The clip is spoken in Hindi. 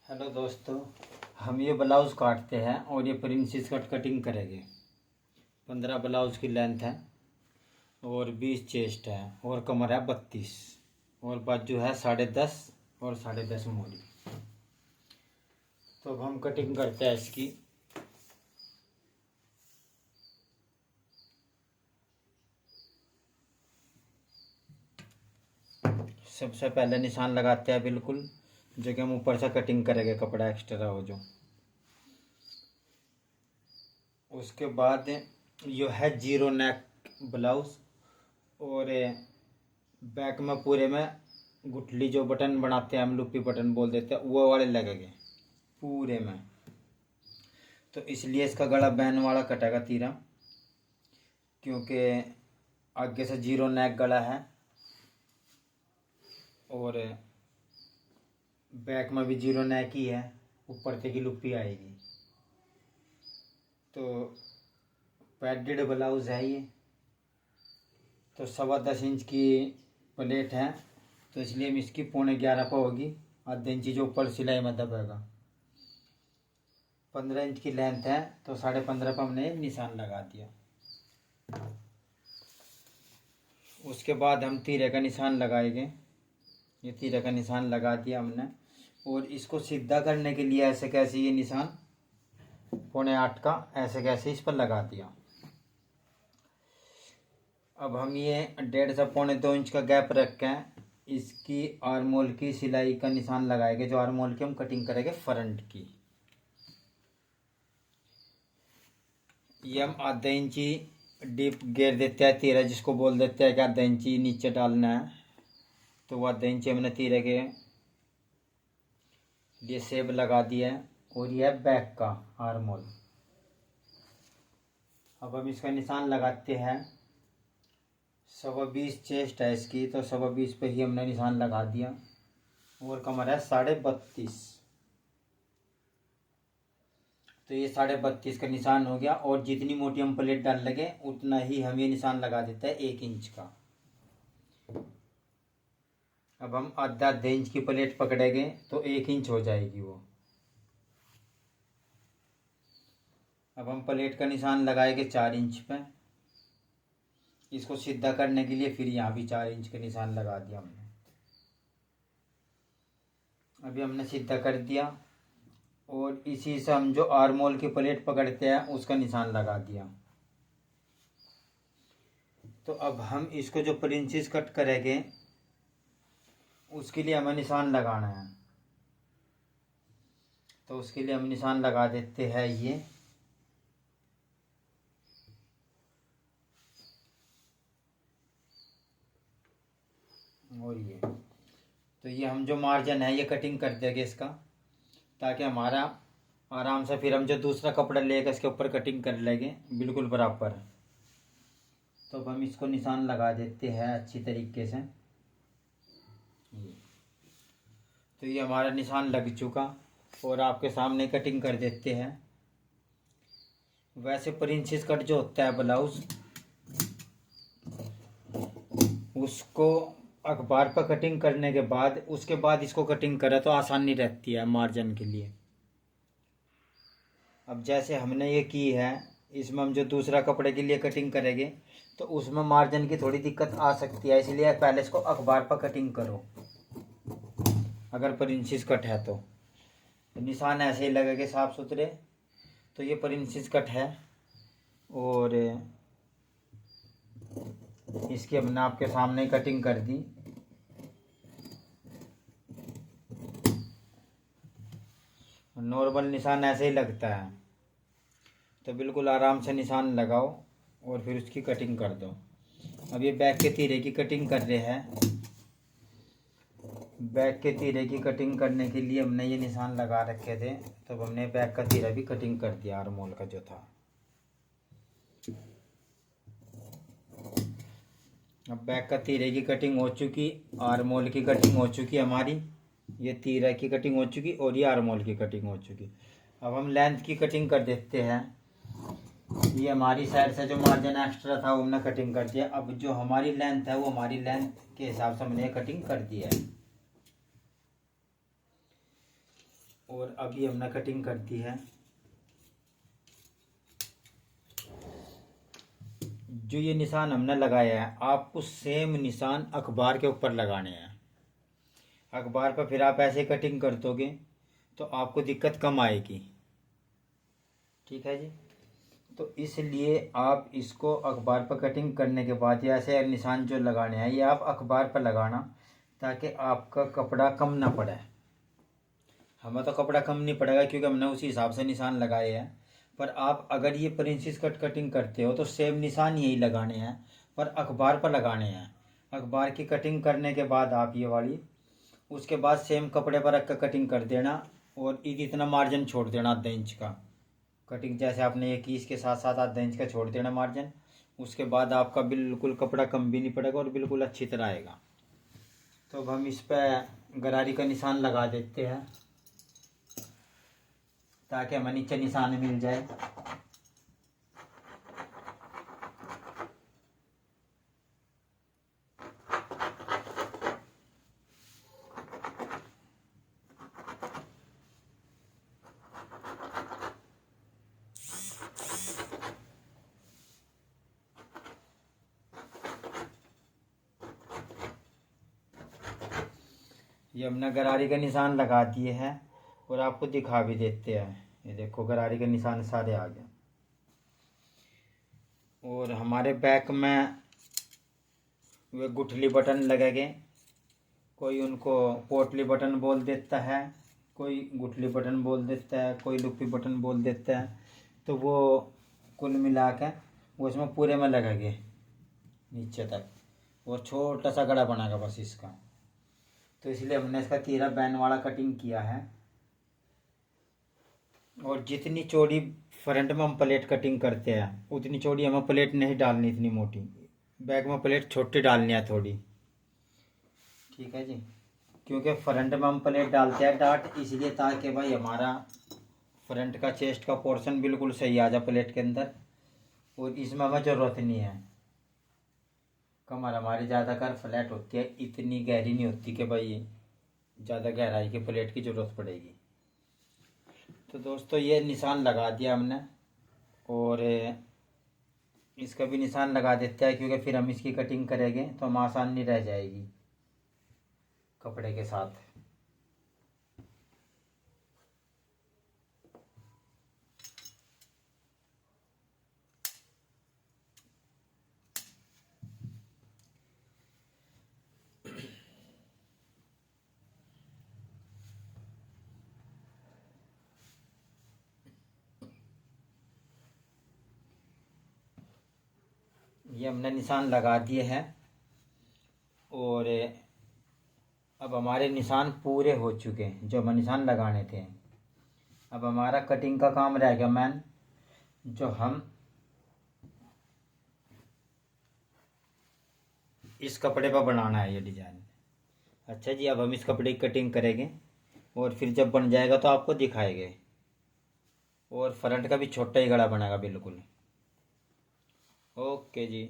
हेलो दोस्तों, हम ये ब्लाउज़ काटते हैं और ये प्रिंसेस कट कटिंग करेंगे। 15 ब्लाउज़ की लेंथ है और 20 चेस्ट है और कमर है 32 और बाजू है 10.5 और 10.5 मोड़ी। तो अब हम कटिंग करते हैं इसकी। सबसे पहले निशान लगाते हैं बिल्कुल जो कि हम ऊपर से कटिंग करेंगे, कपड़ा एक्स्ट्रा हो जो। उसके बाद जो है जीरो नेक ब्लाउज और बैक में पूरे में गुठली जो बटन बनाते हैं हम लुप्पी बटन बोल देते हैं वो वाले लगेंगे पूरे में। तो इसलिए इसका गला बैन वाला कटेगा तीरा, क्योंकि आगे से जीरो नेक गला है और बैक में भी जीरो नेक ही है, ऊपर तक की लुप्पी आएगी। तो पैडेड ब्लाउज है ये। तो 10.25 इंच की प्लेट है, तो इसलिए हम इसकी 11.25 पर होगी। आधे इंची जो ऊपर सिलाई में दबेगा। 15 इंच की लेंथ है तो 15.5 पर हमने निशान लगा दिया। उसके बाद हम तीरे का निशान लगाएंगे। ये तीरे का निशान लगा दिया हमने और इसको सीधा करने के लिए ऐसे कैसे ये निशान 7.25 का ऐसे कैसे इस पर लगा दिया। अब हम ये 1.5 से 2.25 इंच का गैप रख के इसकी आर्मोल की सिलाई का निशान लगाएंगे, जो आर्मोल की हम कटिंग करेंगे फ्रंट की। ये हम आधा इंची डीप घेर देते हैं तीरा, जिसको बोल देते हैं कि आधा इंची नीचे डालना है। तो वो आधा इंची हमने तीरे के लिए सेब लगा दिया है और यह बैक का आर्मोल। अब हम इसका निशान लगाते हैं। 20.25 चेस्ट है इसकी, तो 20.25 पे ही हमने निशान लगा दिया और कमर है 32.5। तो ये 32.5 का निशान हो गया और जितनी मोटी हम प्लेट डाल लगे उतना ही हम ये निशान लगा देते हैं 1 इंच का। अब हम आधे इंच की प्लेट पकड़ेंगे तो 1 इंच हो जाएगी वो। अब हम प्लेट का निशान लगाएंगे 4 इंच पे। इसको सीधा करने के लिए फिर यहाँ भी 4 इंच का निशान लगा दिया हमने। अभी हमने सीधा कर दिया और इसी से हम जो आर्मोल की प्लेट पकड़ते हैं उसका निशान लगा दिया। तो अब हम इसको जो प्रिंसेस कट करेंगे उसके लिए हमें निशान लगाना है। तो उसके लिए हम निशान लगा देते हैं ये। और ये तो ये हम जो मार्जिन है ये कटिंग कर देंगे इसका, ताकि हमारा आराम से फिर हम जो दूसरा कपड़ा लेकर इसके ऊपर कटिंग कर लेंगे बिल्कुल बराबर। तो अब हम इसको निशान लगा देते हैं अच्छी तरीके से। तो ये हमारा निशान लग चुका और आपके सामने कटिंग कर देते हैं। वैसे प्रिंसेस कट जो होता है ब्लाउज, उसको अखबार पर कटिंग करने के बाद उसके बाद इसको कटिंग करें तो आसानी रहती है मार्जिन के लिए। अब जैसे हमने ये की है, इसमें हम जो दूसरा कपड़े के लिए कटिंग करेंगे तो उसमें मार्जिन की थोड़ी दिक्कत आ सकती है, इसलिए पहले इसको अखबार पर कटिंग करो अगर प्रिंसेस कट है तो। निशान ऐसे ही लगेंगे साफ सुथरे। तो ये प्रिंसेस कट है और इसकी हमने आपके सामने कटिंग कर दी। नॉर्मल निशान ऐसे ही लगता है, तो बिल्कुल आराम से निशान लगाओ और फिर उसकी कटिंग कर दो। अब ये बैक के तीरे की कटिंग कर रहे हैं। बैक के तीरे की कटिंग करने के लिए हमने ये निशान लगा रखे थे, तो हमने बैक का तीरा भी कटिंग कर दिया आर्मोल का जो था। अब बैक का तीरे की कटिंग हो चुकी, आर्मोल की कटिंग हो चुकी हमारी, ये तीरा की कटिंग हो चुकी और ये आर्मोल की कटिंग हो चुकी। अब हम लेंथ की कटिंग कर देते हैं। ये हमारी साइड से जो मार्जिन एक्स्ट्रा था वो हमने कटिंग कर दिया। अब जो हमारी लेंथ है वो हमारी लेंथ के हिसाब से हमने कटिंग कर दिया है। और अभी हमने कटिंग कर दी है। जो ये निशान हमने लगाया है, आपको सेम निशान अखबार के ऊपर लगाने हैं। अखबार पर फिर आप ऐसे कटिंग कर दोगे तो आपको दिक्कत कम आएगी। ठीक है जी। तो इसलिए आप इसको अखबार पर कटिंग करने के बाद ये ऐसे निशान जो लगाने हैं ये आप अखबार पर लगाना, ताकि आपका कपड़ा कम ना पड़े। हमें तो कपड़ा कम नहीं पड़ेगा क्योंकि हमने उसी हिसाब से निशान लगाए हैं। पर आप अगर ये प्रिंसेस कट कटिंग करते हो तो सेम निशान यही लगाने हैं, पर अखबार पर लगाने हैं। अखबार की कटिंग करने के बाद आप ये वाली उसके बाद सेम कपड़े पर रख कर कटिंग कर देना, और इतना मार्जिन छोड़ देना आधा इंच का। कटिंग जैसे आपने ये की इसके साथ साथ आधा इंच का छोड़ देना मार्जिन। उसके बाद आपका बिल्कुल कपड़ा कम भी नहीं पड़ेगा और बिल्कुल अच्छी तरह आएगा। तो अब हम इस पर गरारी का निशान लगा देते हैं ताकि हमें नीचे निशान मिल जाए। ये हमने गरारी का निशान लगा दिए हैं और आपको दिखा भी देते हैं। ये देखो गरारी के निशान सारे आ गए। और हमारे बैक में वे गुठली बटन लगेंगे। कोई उनको पोटली बटन बोल देता है, कोई गुठली बटन बोल देता है, कोई लुप्पी बटन बोल देता है। तो वो कुल मिला के वो इसमें पूरे में लगेंगे नीचे तक, और छोटा सा गड़ा बनाएगा बस इसका। तो इसलिए हमने इसका 13 बैन वाला कटिंग किया है। और जितनी चौड़ी फ्रंट में हम प्लेट कटिंग करते हैं उतनी चौड़ी हमें प्लेट नहीं डालनी, इतनी मोटी। बैक में प्लेट छोटी डालनी है थोड़ी। ठीक है जी। क्योंकि फ्रंट में हम प्लेट डालते हैं डाट, इसलिए ताकि भाई हमारा फ्रंट का चेस्ट का पोर्शन बिल्कुल सही आ जाए प्लेट के अंदर। और इसमें हमें ज़रूरत नहीं है, कमर हमारी ज़्यादातर फ्लैट होती है, इतनी गहरी नहीं होती कि भाई ज़्यादा गहराई की प्लेट की ज़रूरत पड़ेगी। तो दोस्तों ये निशान लगा दिया हमने, और इसका भी निशान लगा देते हैं क्योंकि फिर हम इसकी कटिंग करेंगे तो हम आसानी रह जाएगी कपड़े के साथ। ये हमने निशान लगा दिए हैं, और अब हमारे निशान पूरे हो चुके हैं जो हमें निशान लगाने थे। अब हमारा कटिंग का काम रह गया मैन, जो हम इस कपड़े पर बनाना है ये डिज़ाइन। अच्छा जी, अब हम इस कपड़े की कटिंग करेंगे और फिर जब बन जाएगा तो आपको दिखाएंगे। और फ्रंट का भी छोटा ही गला बनेगा बिल्कुल। ओके जी।